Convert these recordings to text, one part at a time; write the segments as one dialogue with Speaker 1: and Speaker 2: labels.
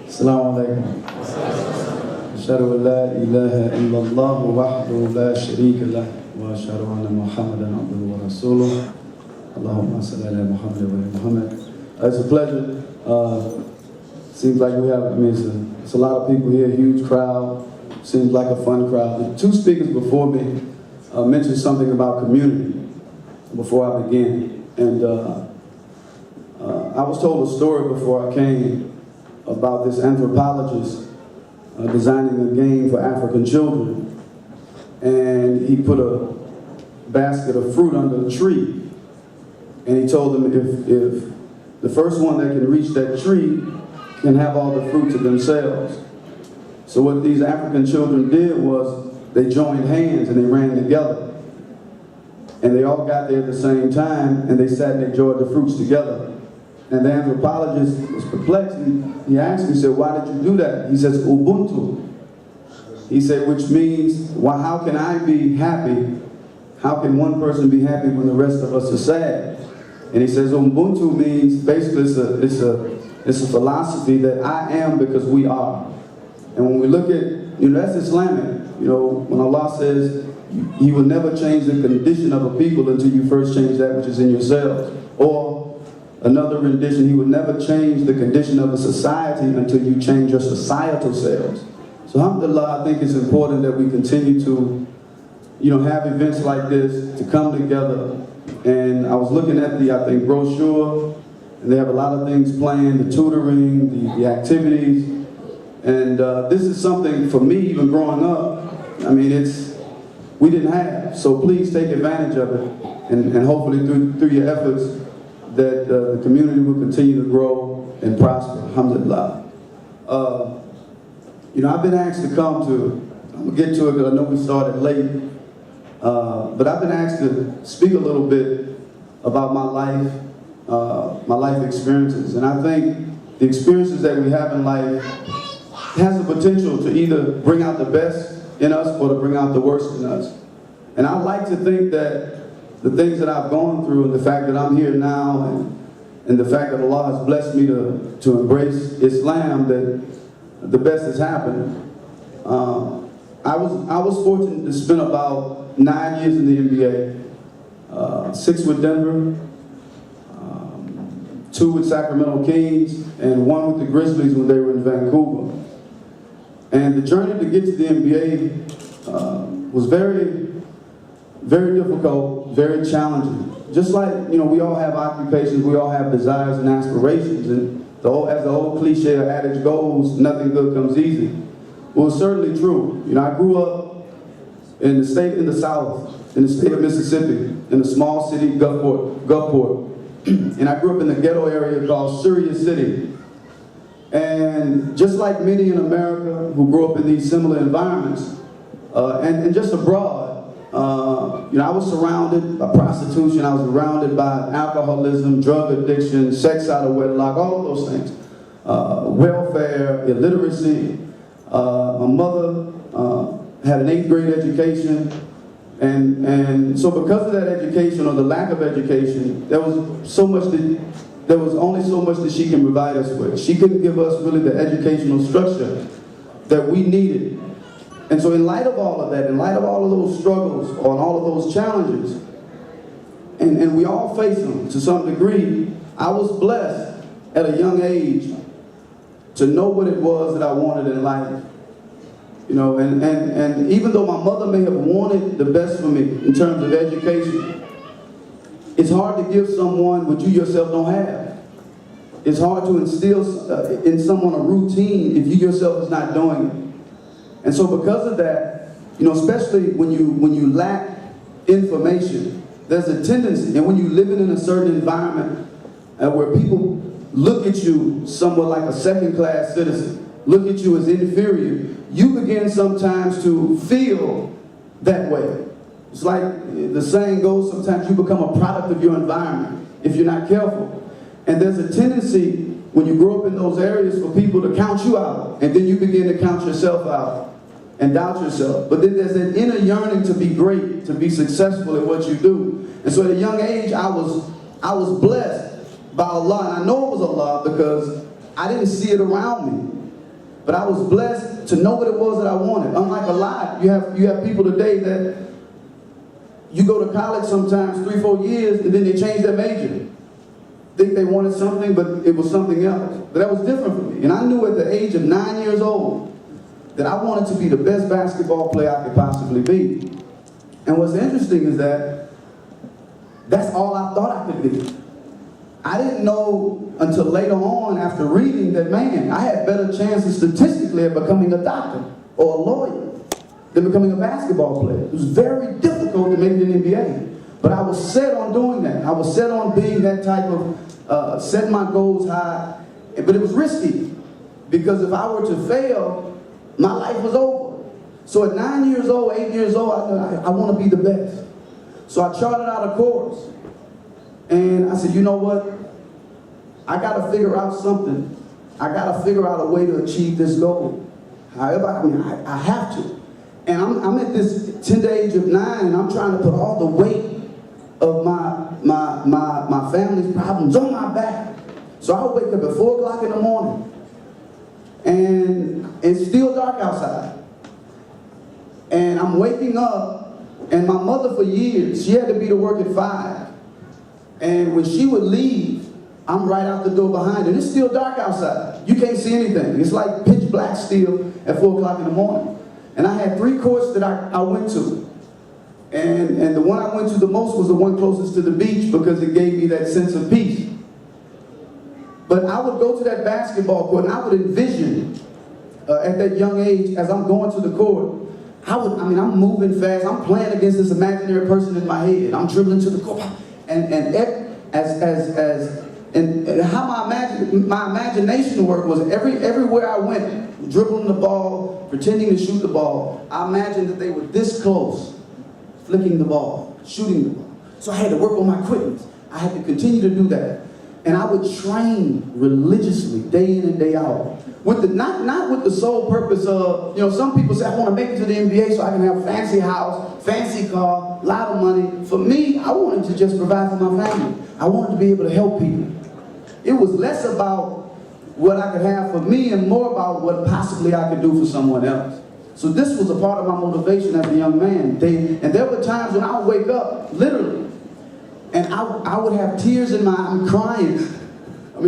Speaker 1: Assalamu alaikum. Ashhadu an la ilaha illallah wahdahu la sharika lah wa ashhadu anna Muhammadan abduhu wa rasuluh. Allahumma salli ala Muhammad wa ala Muhammad. It's a pleasure. Seems like we have, it's a lot of people here, huge crowd. Seems like a fun crowd. The two speakers before me mentioned something about community before I began. And I was told a story before I came about this anthropologist designing a game for African children. And he put a basket of fruit under a tree. And he told them if the first one that can reach that tree can have all the fruit to themselves. So what these African children did was they joined hands and they ran together. And they all got there at the same time and they sat and enjoyed the fruits together. And the anthropologist was perplexed. He asked me, he said, why did you do that? He says, Ubuntu. He said, which means, well, how can I be happy? How can one person be happy when the rest of us are sad? And he says, Ubuntu means, basically, it's a philosophy that I am because we are. And when we look at, that's Islamic. When Allah says, He will never change the condition of a people until you first change that which is in yourselves. Or another rendition, He will never change the condition of a society until you change your societal selves. So alhamdulillah, I think it's important that we continue to, have events like this, to come together. And I was looking at the, brochure, and they have a lot of things planned, the tutoring, the activities. And this is something, for me, even growing up, we didn't have. So please take advantage of it. And hopefully through your efforts, that the community will continue to grow and prosper, alhamdulillah. I've been asked to come to, I'm going to get to it because I know we started late, but I've been asked to speak a little bit about my life experiences. And I think the experiences that we have in life has the potential to either bring out the best in us or to bring out the worst in us. And I like to think that the things that I've gone through and the fact that I'm here now and the fact that Allah has blessed me to embrace Islam, that the best has happened. I was fortunate to spend about 9 years in the NBA, 6 with Denver, 2 with Sacramento Kings, and 1 with the Grizzlies when they were in Vancouver. And the journey to get to the NBA was very, very difficult, very challenging. Just like, we all have occupations, we all have desires and aspirations, and as the old cliche or adage goes, nothing good comes easy. Well, it's certainly true. I grew up in the South, in the state of Mississippi, in a small city, Gulfport. And I grew up in the ghetto area called Surrey City. And just like many in America who grew up in these similar environments, and just abroad, I was surrounded by prostitution, I was surrounded by alcoholism, drug addiction, sex out of wedlock, all of those things. Welfare, illiteracy. My mother had an 8th grade education, and so because of that education or the lack of education, there was only so much that she can provide us with. She couldn't give us really the educational structure that we needed. And so in light of all of that, in light of all of those struggles, on all of those challenges, and we all face them to some degree, I was blessed at a young age to know what it was that I wanted in life. And even though my mother may have wanted the best for me in terms of education, it's hard to give someone what you yourself don't have. It's hard to instill in someone a routine if you yourself is not doing it. And so because of that, especially when you lack information, there's a tendency, and when you're living in a certain environment where people look at you somewhat like a second-class citizen, look at you as inferior, you begin sometimes to feel that way. It's like the saying goes, sometimes you become a product of your environment if you're not careful. And there's a tendency when you grow up in those areas for people to count you out, and then you begin to count yourself out and doubt yourself. But then there's an inner yearning to be great, to be successful at what you do. And so at a young age, I was blessed by Allah. And I know it was Allah because I didn't see it around me. But I was blessed to know what it was that I wanted. Unlike a lot, you have people today that you go to college sometimes 3-4 years and then they change their major. Think they wanted something, but it was something else. But that was different for me. And I knew at the age of 9 years old that I wanted to be the best basketball player I could possibly be. And what's interesting is that that's all I thought I could be. I didn't know until later on after reading that, man, I had better chances statistically of becoming a doctor or a lawyer than becoming a basketball player. It was very difficult to make it in the NBA. But I was set on doing that. I was set on being that type of, setting my goals high. But it was risky, because if I were to fail, my life was over. So at 9 years old, 8 years old, I want to be the best. So I charted out a course. And I said, you know what? I got to figure out something. I got to figure out a way to achieve this goal. However, I have to. And I'm at this tender age of 9, and I'm trying to put all the weight of my family's problems on my back. So I would wake up at 4 o'clock in the morning, and it's still dark outside. And I'm waking up, and my mother for years, she had to be to work at 5. And when she would leave, I'm right out the door behind her. And it's still dark outside. You can't see anything. It's like pitch black still at 4 o'clock in the morning. And I had 3 courts that I went to. And the one I went to the most was the one closest to the beach, because it gave me that sense of peace. But I would go to that basketball court, and I would envision at that young age, as I'm going to the court, I'm moving fast. I'm playing against this imaginary person in my head. I'm dribbling to the court. And how my imagination worked was everywhere I went, dribbling the ball, pretending to shoot the ball, I imagined that they were this close, flicking the ball, shooting the ball. So I had to work on my quickness. I had to continue to do that. And I would train religiously, day in and day out. Not with the sole purpose of, some people say, I want to make it to the NBA so I can have a fancy house, fancy car, a lot of money. For me, I wanted to just provide for my family. I wanted to be able to help people. It was less about what I could have for me and more about what possibly I could do for someone else. So this was a part of my motivation as a young man. And there were times when I would wake up, literally, and I would have tears in my eyes. I'm crying.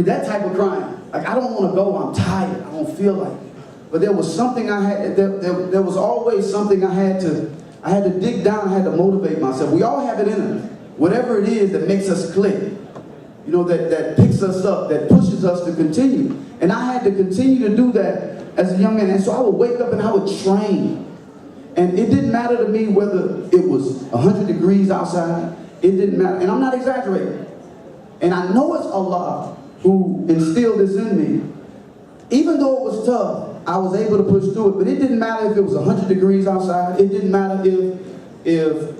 Speaker 1: That type of crying. Like, I don't want to go, I'm tired, I don't feel like it. But there was something I had, there was always something I had to dig down, I had to motivate myself. We all have it in us. Whatever it is that makes us click, that picks us up, that pushes us to continue. And I had to continue to do that as a young man. And so I would wake up and I would train. And it didn't matter to me whether it was 100 degrees outside. It didn't matter. And I'm not exaggerating. And I know it's Allah who instilled this in me. Even though it was tough, I was able to push through it. But it didn't matter if it was 100 degrees outside. It didn't matter if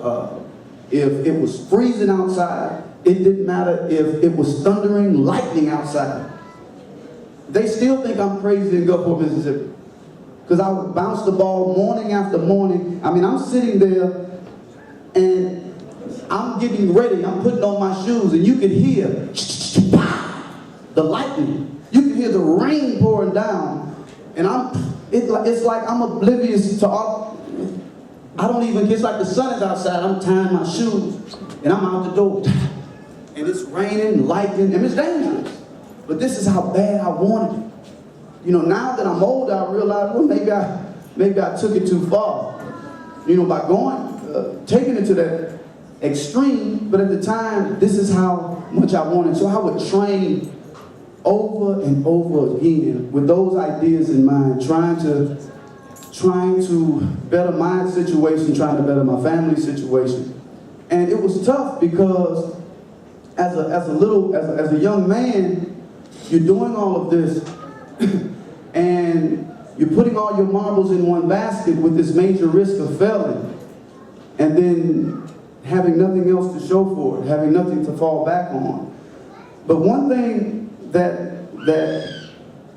Speaker 1: it was freezing outside. It didn't matter if it was thundering, lightning outside. They still think I'm crazy in Gulfport, Mississippi. Because I would bounce the ball morning after morning. I'm sitting there and I'm getting ready. I'm putting on my shoes, and you could hear the lightning. You can hear the rain pouring down. And it's like I'm oblivious to all. It's like the sun is outside. I'm tying my shoes and I'm out the door. And it's raining, lightning, and it's dangerous. But this is how bad I wanted it. Now that I'm older, I realize, well, maybe I took it too far. By taking it to that extreme. But at the time, this is how much I wanted. So I would train over and over again with those ideas in mind, trying to better my situation, trying to better my family's situation. And it was tough because as a young man, you're doing all of this and you're putting all your marbles in one basket with this major risk of failing, and then having nothing else to show for it, having nothing to fall back on. But one thing that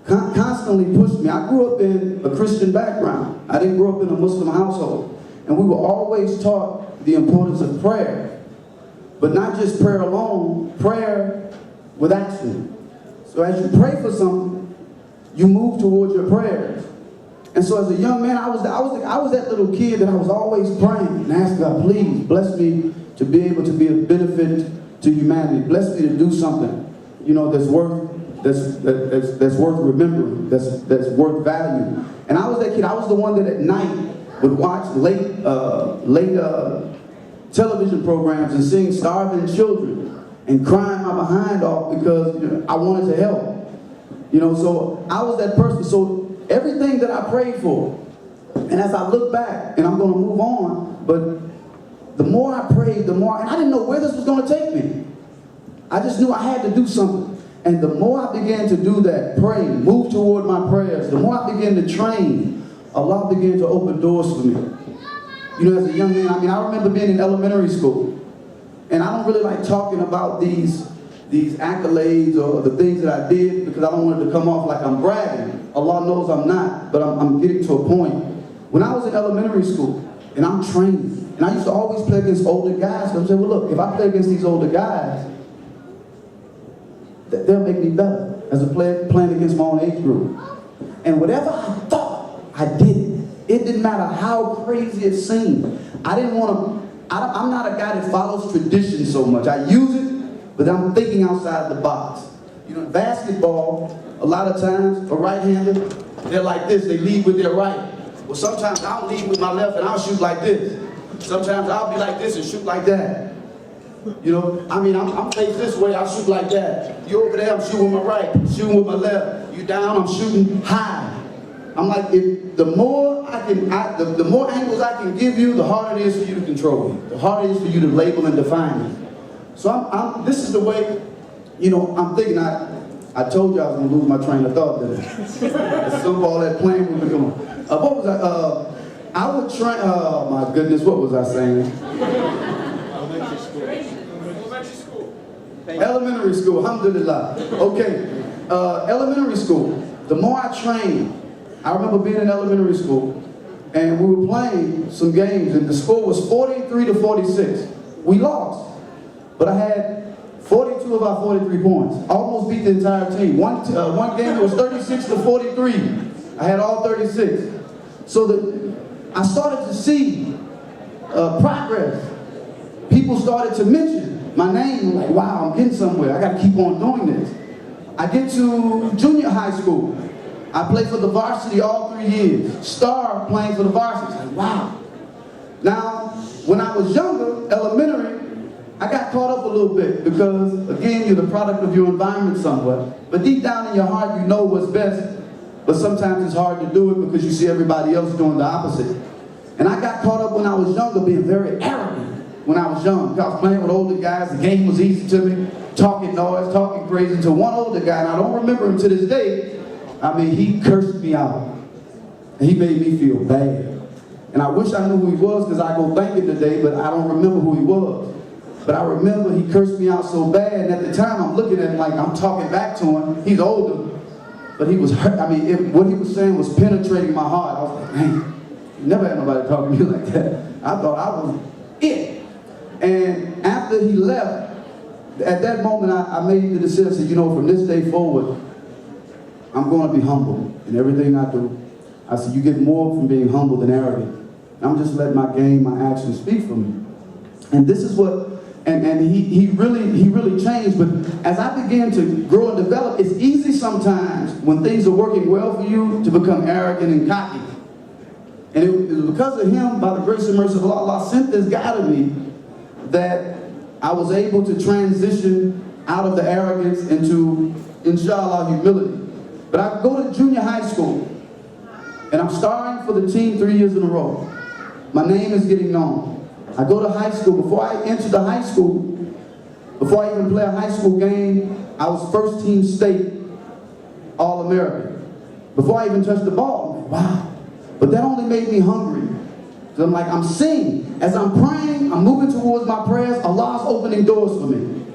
Speaker 1: constantly pushed me, I grew up in a Christian background. I didn't grow up in a Muslim household. And we were always taught the importance of prayer. But not just prayer alone, prayer with action. So as you pray for something, you move towards your prayers. And so as a young man, I was that little kid that I was always praying and asking God, please bless me to be able to be a benefit to humanity. Bless me to do something, that's worth remembering, that's worth value. And I was that kid. I was the one that at night would watch late television programs and seeing starving children and crying my behind off because I wanted to help. So I was that person. So everything that I prayed for, and as I look back, and I'm going to move on, but the more I prayed, the more, and I didn't know where this was going to take me. I just knew I had to do something. And the more I began to do that, pray, move toward my prayers, the more I began to train, Allah began to open doors for me. As a young man, I remember being in elementary school, and I don't really like talking about these accolades or the things that I did because I don't want it to come off like I'm bragging. Allah knows I'm not, but I'm getting to a point. When I was in elementary school, and I'm training, and I used to always play against older guys, because I said, well, look, if I play against these older guys, they'll make me better as a player playing against my own age group. And whatever I thought, I did it. It didn't matter how crazy it seemed. I'm not a guy that follows tradition so much. I use it, but I'm thinking outside the box. Basketball, a lot of times, a right-hander, they're like this, they lead with their right. Well, sometimes I'll lead with my left and I'll shoot like this. Sometimes I'll be like this and shoot like that. I'm faced this way, I'll shoot like that. You over there, I'm shooting with my right, shooting with my left. You down, I'm shooting high. I'm like, the more angles I can give you, the harder it is for you to control me. The harder it is for you to label and define me. So this is the way, I'm thinking, I told you I was going to lose my train of thought today. Some of all that playing we were doing. What was I would train, oh my goodness, what was I saying? Elementary school, alhamdulillah. Okay, elementary school, the more I trained, I remember being in elementary school, and we were playing some games, and the score was 43-46. We lost, but I had 42 of our 43 points. Almost beat the entire team. One game it was 36-43. I had all 36. So I started to see progress. People started to mention my name, like, wow, I'm getting somewhere. I got to keep on doing this. I get to junior high school. I played for the varsity all 3 years. Star playing for the varsity. Like, wow. Now, when I was younger, elementary, I got caught up a little bit because, again, you're the product of your environment somewhat. But deep down in your heart, you know what's best. But sometimes it's hard to do it because you see everybody else doing the opposite. And I got caught up when I was younger being very arrogant when I was young. I was playing with older guys. The game was easy to me. Talking noise, talking crazy. Until one older guy, and I don't remember him to this day, he cursed me out. And he made me feel bad. And I wish I knew who he was because I go thank him today, but I don't remember who he was. But I remember he cursed me out so bad, and at the time I'm looking at him like I'm talking back to him. He's older, but he was hurt. What he was saying was penetrating my heart. I was like, man, never had nobody talk to me like that. I thought I was it. And after he left, at that moment I made the decision, I said, from this day forward, I'm going to be humble in everything I do. I said, you get more from being humble than arrogant. I'm just letting my game, my actions speak for me. And this is what, and he really changed. But as I began to grow and develop, it's easy sometimes when things are working well for you to become arrogant and cocky. And it was because of him, by the grace and mercy of Allah, Allah sent this guy to me that I was able to transition out of the arrogance into, inshallah, humility. But I go to junior high school, and I'm starring for the team 3 years in a row. My name is getting known. I go to high school. Before I enter the high school, before I even play a high school game, I was first team state All-American. Before I even touched the ball, I'm like, wow. But that only made me hungry. So I'm seeing, as I'm praying, I'm moving towards my prayers, Allah's opening doors for me.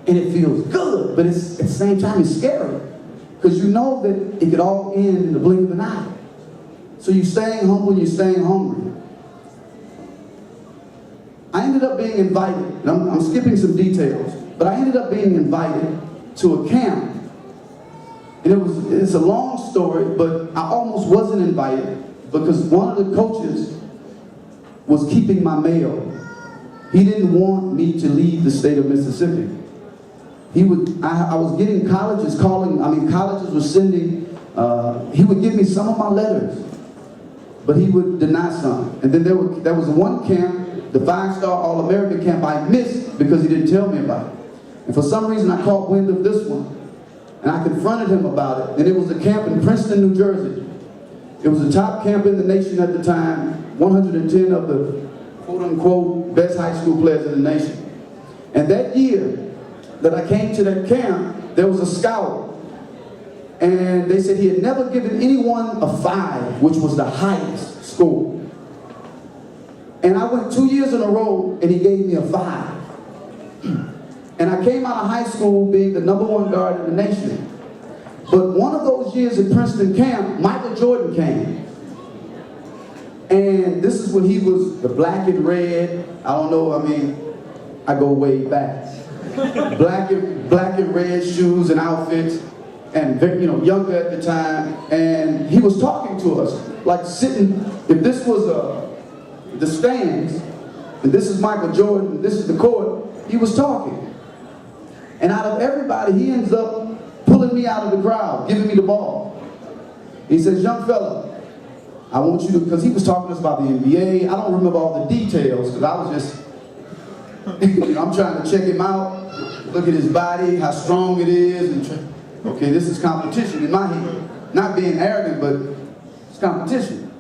Speaker 1: And it feels good, but at the same time it's scary. Because you know that it could all end in the blink of an eye. So you're staying humble, you're staying hungry. I ended up being invited, and I'm skipping some details, but I ended up being invited to a camp And it's a long story, but I almost wasn't invited because one of the coaches was keeping my mail. He didn't want me to leave the state of Mississippi. I was getting colleges colleges were sending, he would give me some of my letters, but he would deny some. And then there was one camp, the 5-star All-American camp, I missed because he didn't tell me about it. And for some reason I caught wind of this one, and I confronted him about it. And it was a camp in Princeton, New Jersey. It was the top camp in the nation at the time, 110 of the quote-unquote best high school players in the nation. And that year that I came to that camp, there was a scout. And they said he had never given anyone a 5, which was the highest score. And I went 2 years in a row, and he gave me a 5. And I came out of high school being the #1 guard in the nation. But one of those years at Princeton camp, Michael Jordan came. And this is when he was the black and red. I don't know, I mean, I go way back. Black and red shoes and outfits, and younger at the time. And he was talking to us, like sitting. If this was the stands, and this is Michael Jordan, and this is the court, he was talking. And out of everybody, he ends up pulling me out of the crowd, giving me the ball. He says, "Young fella, I want you to," because he was talking to us about the NBA. I don't remember all the details because I was just, I'm trying to check him out, look at his body, how strong it is, and okay, this is competition in my head. Not being arrogant, but it's competition.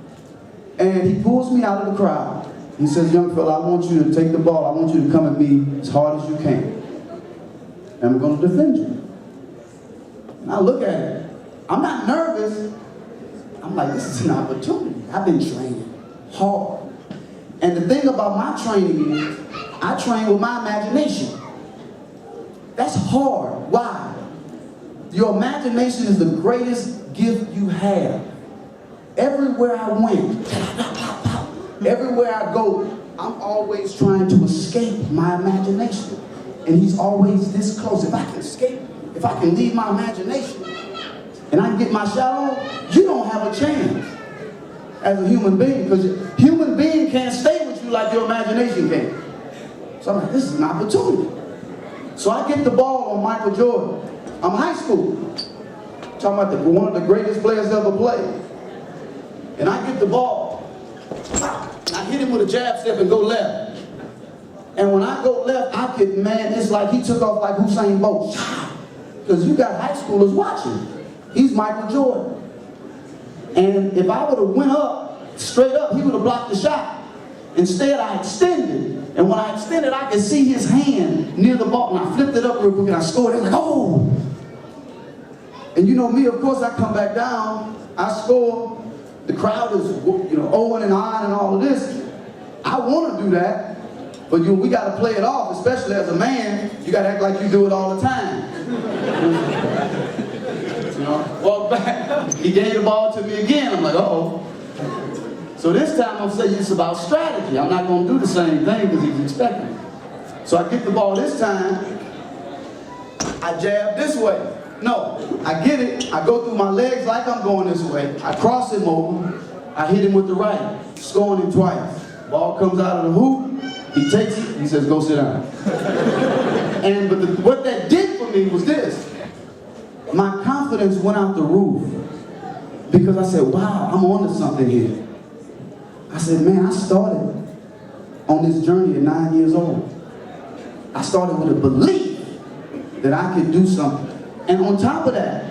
Speaker 1: And he pulls me out of the crowd. He says, "Young fella, I want you to take the ball. I want you to come at me as hard as you can. And I'm going to defend you." And I look at it. I'm not nervous. I'm like, this is an opportunity. I've been training hard. And the thing about my training is, I train with my imagination. That's hard. Why? Your imagination is the greatest gift you have. Everywhere I went, everywhere I go, I'm always trying to escape my imagination. And he's always this close. If I can escape, if I can leave my imagination, and I can get my shot on, you don't have a chance as a human being, because a human being can't stay with you like your imagination can. So I'm like, this is an opportunity. So I get the ball on Michael Jordan. I'm high school, talking about one of the greatest players ever played. And I get the ball, and I hit him with a jab step and go left. And when I go left, it's like he took off like Usain Bolt. Because you got high schoolers watching. He's Michael Jordan. And if I would have went up, straight up, he would have blocked the shot. Instead, I extended. And when I extended, I could see his hand near the ball. And I flipped it up real quick and I scored. They're like, oh! And you know me, of course, I come back down. I score. The crowd is, ohing and ahhing and all of this. I want to do that. But we got to play it off, especially as a man. You got to act like you do it all the time. Walk back. He gave the ball to me again. I'm like, uh-oh. So this time I'm saying it's about strategy. I'm not going to do the same thing because he's expecting it. So I get the ball this time. I jab this way. No, I get it. I go through my legs like I'm going this way. I cross him over. I hit him with the right, scoring him twice. Ball comes out of the hoop. He takes it, he says, "Go sit down." What that did for me was this. My confidence went out the roof. Because I said, wow, I'm onto something here. I said, man, I started on this journey at 9 years old. I started with a belief that I could do something. And on top of that,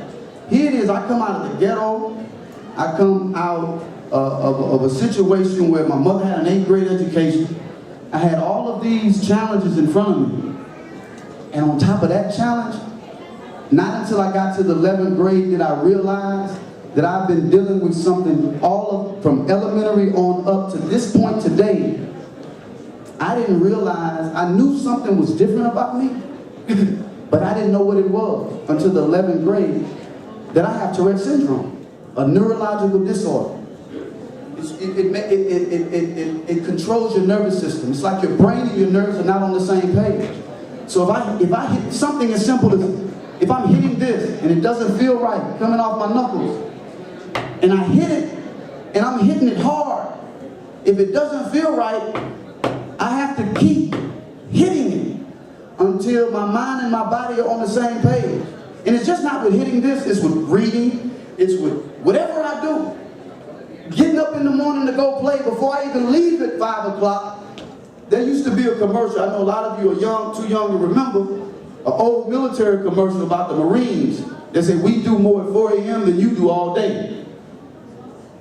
Speaker 1: here it is, I come out of the ghetto. I come out of a situation where my mother had an 8th grade education. I had all of these challenges in front of me. And on top of that challenge, not until I got to the 11th grade did I realize that I've been dealing with something from elementary on up to this point today. I didn't realize, I knew something was different about me, but I didn't know what it was until the 11th grade, that I have Tourette syndrome, a neurological disorder. It controls your nervous system. It's like your brain and your nerves are not on the same page. So if I hit something as simple as if I'm hitting this and it doesn't feel right coming off my knuckles, and I hit it and I'm hitting it hard, if it doesn't feel right, I have to keep hitting it until my mind and my body are on the same page. And it's just not with hitting this, it's with reading, it's with whatever I do. Getting up in the morning to go play before I even leave at 5 o'clock. There used to be a commercial, I know a lot of you are young, too young to remember, an old military commercial about the Marines. They say, we do more at 4 a.m. than you do all day.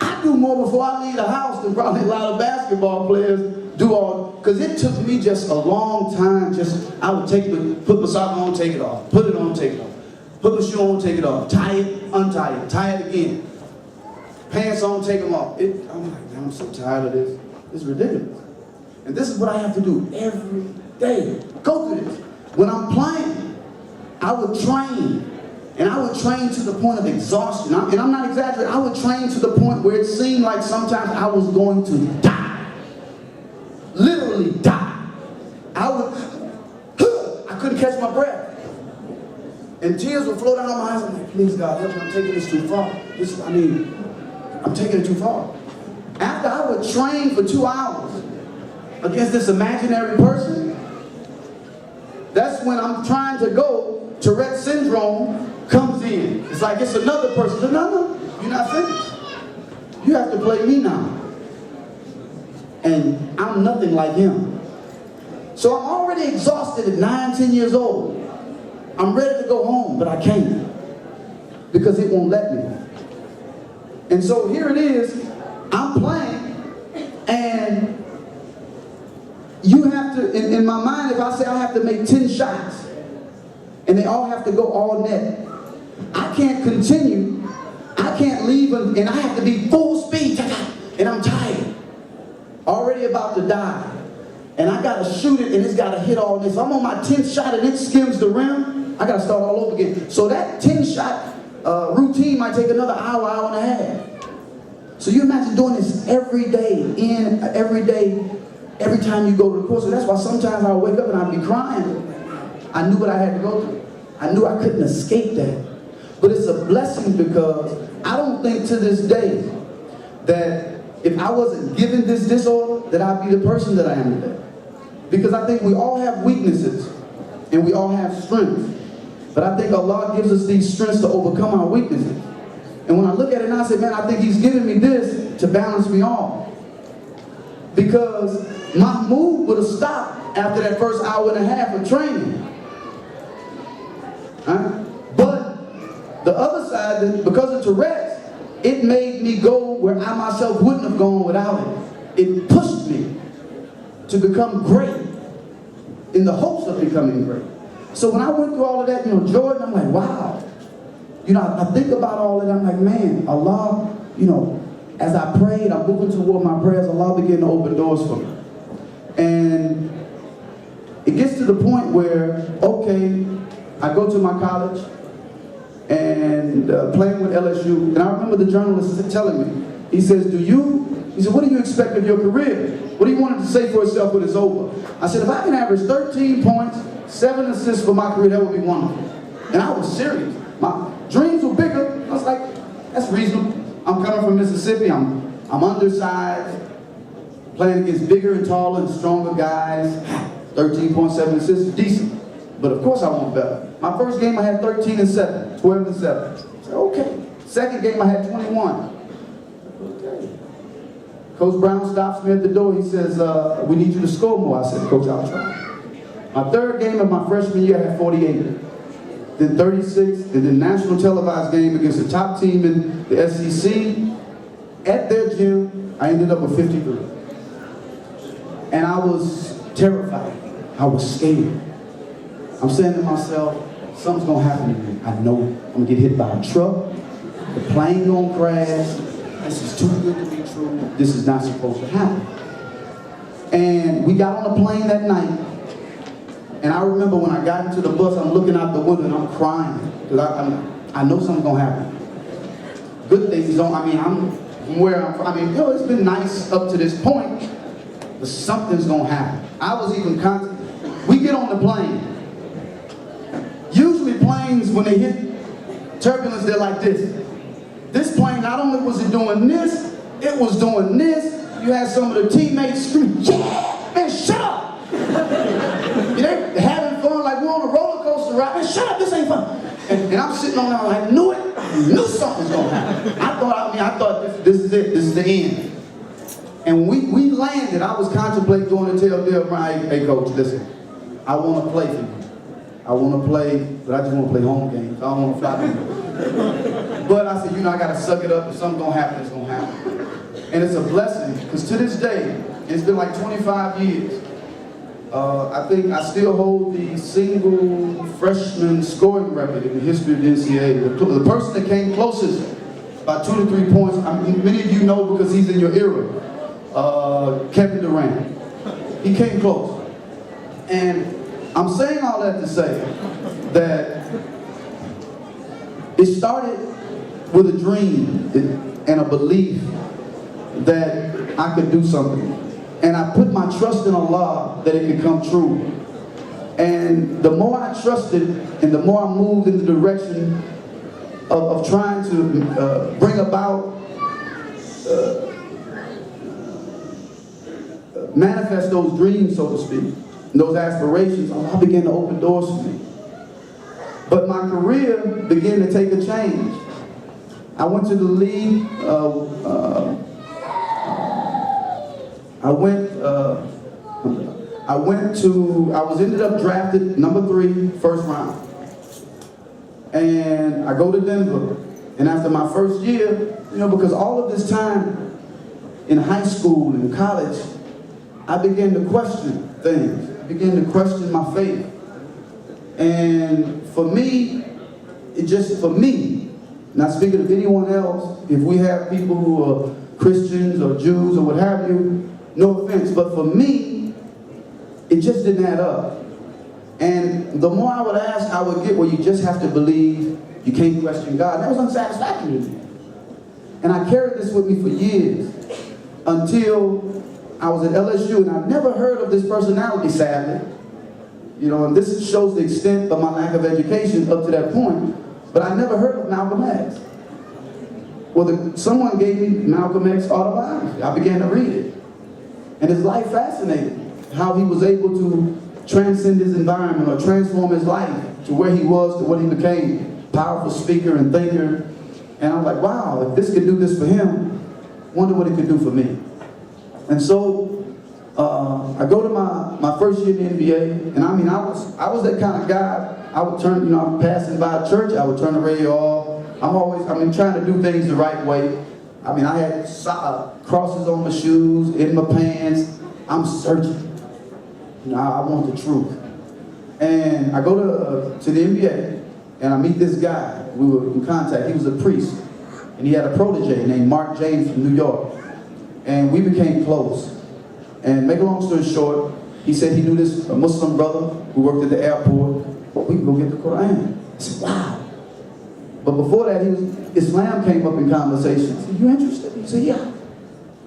Speaker 1: I do more before I leave the house than probably a lot of basketball players do all, because it took me just a long time. I would put my sock on, take it off, put it on, take it off, put my shoe on, take it off, tie it, untie it, tie it again, pants on, take them off. I'm like, man, I'm so tired of this. It's ridiculous. And this is what I have to do every day. Go through this. When I'm playing, I would train. And I would train to the point of exhaustion. And I'm not exaggerating. I would train to the point where it seemed like sometimes I was going to die. Literally die. I couldn't catch my breath. And tears would flow down my eyes. I'm like, please God, help me. I'm taking this too far. I'm taking it too far. After I would train for 2 hours against this imaginary person, that's when I'm trying to go, Tourette syndrome comes in. It's like it's another person. So, no, you're not finished. You have to play me now. And I'm nothing like him. So I'm already exhausted at 9, 10 years old. I'm ready to go home, but I can't. Because it won't let me. And so here it is, I'm playing, and you have to, in my mind, if I say I have to make 10 shots, and they all have to go all net, I can't continue, I can't leave, and I have to be full speed, and I'm tired, already about to die, and I gotta shoot it, and it's gotta hit all this. I'm on my 10th shot, and it skims the rim, I gotta start all over again. So that 10-shot routine might take another hour, hour and a half. So you imagine doing this every day, every day, every time you go to the course. So that's why sometimes I wake up and I'd be crying. I knew what I had to go through. I knew I couldn't escape that. But it's a blessing, because I don't think to this day that if I wasn't given this disorder, that I'd be the person that I am today. Because I think we all have weaknesses and we all have strengths. But I think Allah gives us these strengths to overcome our weaknesses. And when I look at it now, I say, man, I think He's giving me this to balance me off. Because Mahmoud would have stopped after that first hour and a half of training. But the other side, because of Tourette's, it made me go where I myself wouldn't have gone without it. It pushed me to become great in the hopes of becoming great. So when I went through all of that, Jordan, I'm like, wow. I think about all of that, I'm like, man, Allah, as I prayed, I'm moving toward my prayers, Allah began to open doors for me. And it gets to the point where, okay, I go to my college and playing with LSU, and I remember the journalist telling me, he says, what do you expect of your career? What do you want it to say for itself when it's over? I said, if I can average 13 points, 7 assists for my career, that would be wonderful. And I was serious. My dreams were bigger. I was like, that's reasonable. I'm coming from Mississippi. I'm undersized, playing against bigger and taller and stronger guys. 13.7 assists, decent. But of course I want better. My first game I had 13 and 7, 12 and 7. I said, okay. Second game I had 21. Okay. Coach Brown stops me at the door. He says, we need you to score more. I said, Coach, I'll try. My third game of my freshman year I had 48. Then 36, and then national televised game against the top team in the SEC. At their gym, I ended up with 53. And I was terrified. I was scared. I'm saying to myself, something's gonna happen to me. I know it. I'm gonna get hit by a truck. The plane gonna crash. This is too good to be true. This is not supposed to happen. And we got on a plane that night. And I remember when I got into the bus, I'm looking out the window and I'm crying. Because I know something's gonna happen. Good things don't, I'm where I'm from. It's been nice up to this point, but something's gonna happen. I was even we get on the plane. Usually planes planes, when they hit turbulence, they're like this. This plane, not only was it doing this, it was doing this. You had some of the teammates screaming, yeah, man, shut up. They're having fun like we're on a roller coaster ride. Man, shut up, this ain't fun. And I'm sitting on there like, I knew something was gonna happen. I thought this is it, this is the end. And we landed, I was contemplating going to tell Dale Bryant, hey coach, listen, I want to play for you. I want to play, but I just want to play home games. I don't want to fly people. But I said, I got to suck it up. If something's going to happen, it's going to happen. And it's a blessing, because to this day, it's been like 25 years. I think I still hold the single freshman scoring record in the history of the NCAA. The person that came closest by 2 to 3 points, many of you know because he's in your era, Kevin Durant. He came close. And I'm saying all that to say that it started with a dream and a belief that I could do something. And I put my trust in Allah that it could come true. And the more I trusted and the more I moved in the direction of trying to bring about, manifest those dreams, so to speak, those aspirations, Allah began to open doors for me. But my career began to take a change. I went to the league. I was ended up drafted number 3, first round. And I go to Denver. And after my first year, because all of this time in high school and college, I began to question things. I began to question my faith. And for me, not speaking of anyone else, if we have people who are Christians or Jews or what have you, no offense, but for me, it just didn't add up. And the more I would ask, I would get, well, you just have to believe, you can't question God. That was unsatisfactory to me. And I carried this with me for years until I was at LSU, and I never heard of this personality, sadly. And this shows the extent of my lack of education up to that point, but I never heard of Malcolm X. Well, someone gave me Malcolm X autobiography. I began to read it. And his life fascinated me. How he was able to transcend his environment or transform his life to where he was, to what he became. Powerful speaker and thinker. And I was like, wow, if this could do this for him, wonder what it could do for me. And so, I go to my first year in the NBA, and I was that kind of guy. I would turn, I'm passing by a church, I would turn the radio off. I'm trying to do things the right way. I had crosses on my shoes, in my pants. I'm searching. I want the truth. And I go to the NBA, and I meet this guy. We were in contact. He was a priest, and he had a protege named Mark James from New York. And we became close. And make a long story short, he said he knew this Muslim brother who worked at the airport. We can go get the Quran. I said, wow. But before that, Islam came up in conversation. I said, you interested? He said, yeah.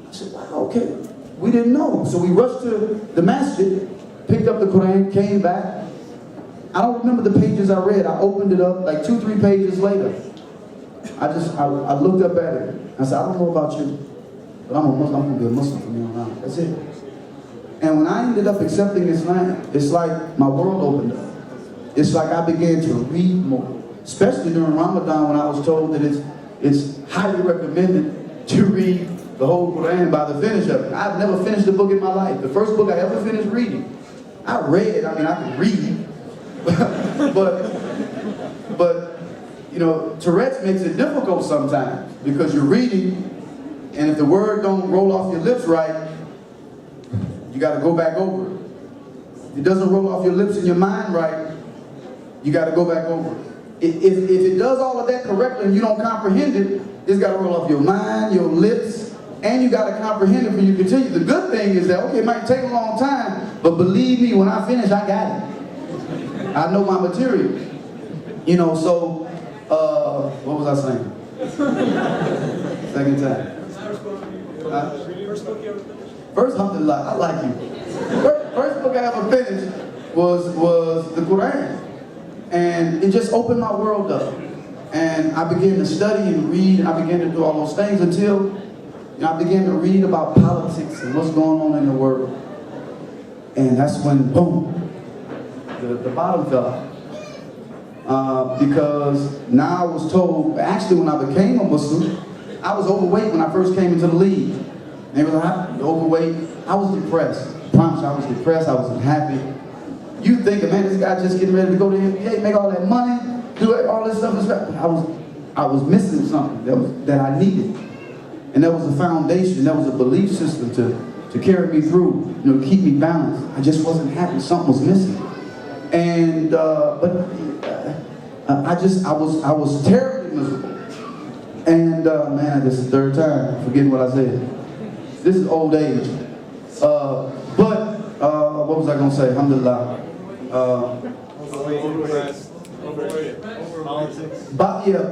Speaker 1: I said, wow, okay. We didn't know. So we rushed to the masjid, picked up the Quran, came back. I don't remember the pages I read. I opened it up like 2-3 pages later. I looked up at it. I said, I don't know about you, but I'm a Muslim. I'm going to be a Muslim from here on out. That's it. And when I ended up accepting Islam, it's like my world opened up. It's like I began to read more, especially during Ramadan when I was told that it's highly recommended to read the whole Quran by the finish of it. I've never finished a book in my life. The first book I ever finished reading, I read, I could read, but Tourette's makes it difficult sometimes because you're reading, and if the word don't roll off your lips right, you got to go back over it. If it doesn't roll off your lips and your mind right, you got to go back over it. If it does all of that correctly and you don't comprehend it, it's got to roll off your mind, your lips, and you got to comprehend it when you continue. The good thing is that, okay, it might take a long time, but believe me, when I finish, I got it. I know my material. So, what was I saying? Second time. First, alhamdulillah, I like you. First book I ever finished was the Quran. And it just opened my world up. And I began to study and read, and I began to do all those things until I began to read about politics and what's going on in the world. And that's when, boom, the bottom fell out. Because now I was told, actually when I became a Muslim, I was overweight when I first came into the league. They were like, overweight. I was depressed. I promise you, I was depressed. I was unhappy. You thinking, man, this guy just getting ready to go to the NBA, make all that money, do all this stuff. I was missing something that I needed. And that was a foundation, that was a belief system to carry me through, to keep me balanced. I just wasn't happy, something was missing. And, I was terribly miserable. And man, this is the third time, forgetting what I said. This is old age. What was I gonna say? Alhamdulillah.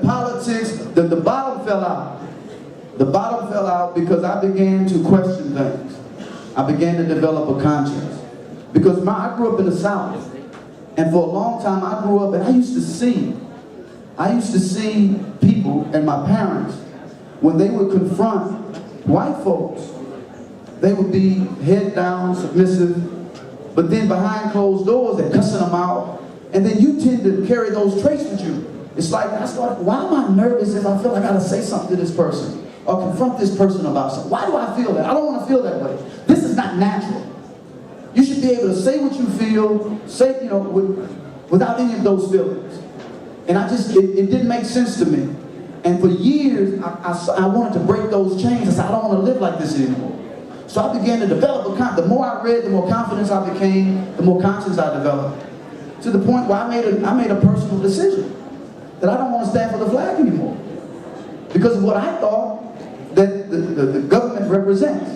Speaker 1: Politics. The bottom fell out. The bottom fell out because I began to question things. I began to develop a conscience. Because I grew up in the South. And for a long time I grew up and I used to see people and my parents, when they would confront white folks, they would be head down, submissive, but then behind closed doors they're cussing them out. And then you tend to carry those traits with you. It's like, why am I nervous if I feel like I gotta say something to this person? Or confront this person about something? Why do I feel that? I don't want to feel that way. This is not natural. You should be able to say what you feel, say, without any of those feelings. And it didn't make sense to me. And for years, I wanted to break those chains. I said, I don't want to live like this anymore. So I began to develop the more I read, the more confidence I became, the more conscience I developed. To the point where I made a personal decision that I don't want to stand for the flag anymore. Because of what I thought that the government represents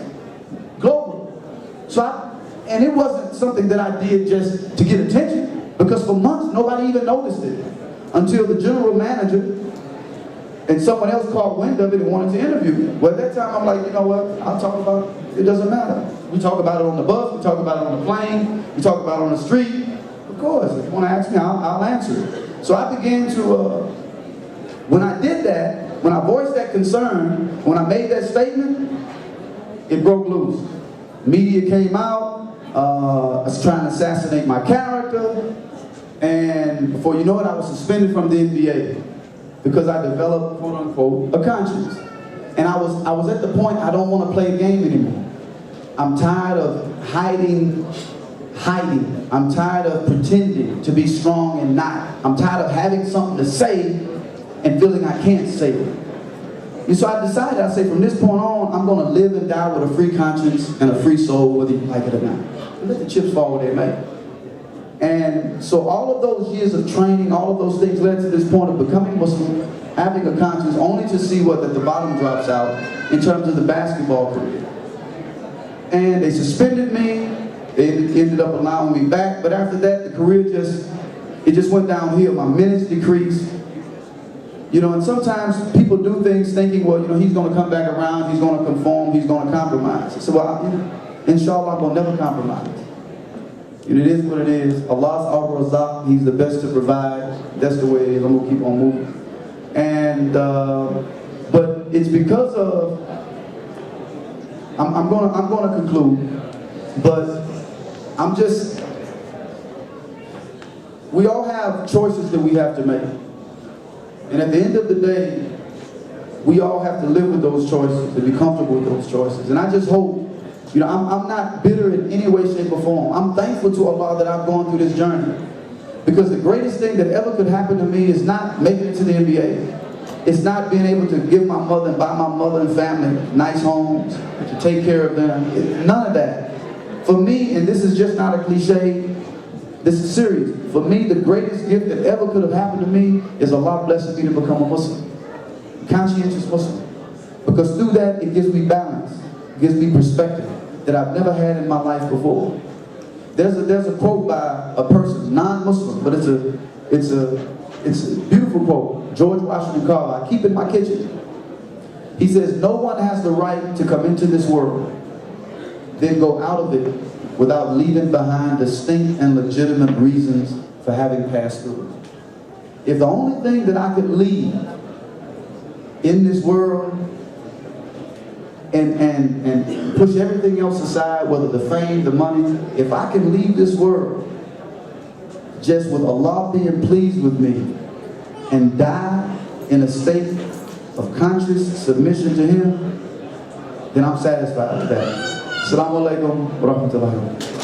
Speaker 1: globally. And it wasn't something that I did just to get attention, because for months nobody even noticed it until the general manager and someone else caught wind of it and wanted to interview me. Well, at that time I'm like, you know what, I'll talk about it. It doesn't matter. We talk about it on the bus, we talk about it on the plane, we talk about it on the street. Of course, if you want to ask me, I'll answer it. So I began to, when I did that, when I voiced that concern, when I made that statement, it broke loose. Media came out, was trying to assassinate my character, and before you know it, I was suspended from the NBA because I developed, quote unquote, a conscience. And I was at the point I don't want to play a game anymore. I'm tired of hiding. I'm tired of pretending to be strong and not. I'm tired of having something to say and feeling I can't say it. And so I decided, I say, from this point on, I'm going to live and die with a free conscience and a free soul, whether you like it or not. And let the chips fall where they may. And so all of those years of training, all of those things led to this point of becoming Muslim, having a conscience, only to see that the bottom drops out in terms of the basketball career. And they suspended me. They ended up allowing me back. But after that, the career just went downhill. My minutes decreased. And sometimes people do things thinking, well, he's going to come back around, he's going to conform, he's going to compromise. I said, well, inshallah, I'm going to never compromise. It is what it is. Allah's Al-Razaq, he's the best to provide. That's the way it is. I'm going to keep on moving. And, but it's because of, I'm going to conclude, but we all have choices that we have to make. And at the end of the day, we all have to live with those choices and be comfortable with those choices. And I just hope, I'm not bitter in any way, shape, or form. I'm thankful to Allah that I've gone through this journey. Because the greatest thing that ever could happen to me is not making it to the NBA. It's not being able to give my mother and buy my mother and family nice homes, to take care of them. None of that. For me, and this is just not a cliche, this is serious. For me, the greatest gift that ever could have happened to me is Allah blessing me to become a Muslim. Conscientious Muslim. Because through that, it gives me balance. It gives me perspective that I've never had in my life before. There's a quote by a person, non-Muslim, but it's a beautiful quote. George Washington Carver. I keep it in my kitchen. He says, no one has the right to come into this world, then go out of it without leaving behind distinct and legitimate reasons for having passed through it. if the only thing that I could leave in this world and push everything else aside, whether the fame, the money, if I can leave this world just with Allah being pleased with me and die in a state of conscious submission to Him, then I'm satisfied with that. Assalamu alaikum wa rahmatullahi wa barakatuh.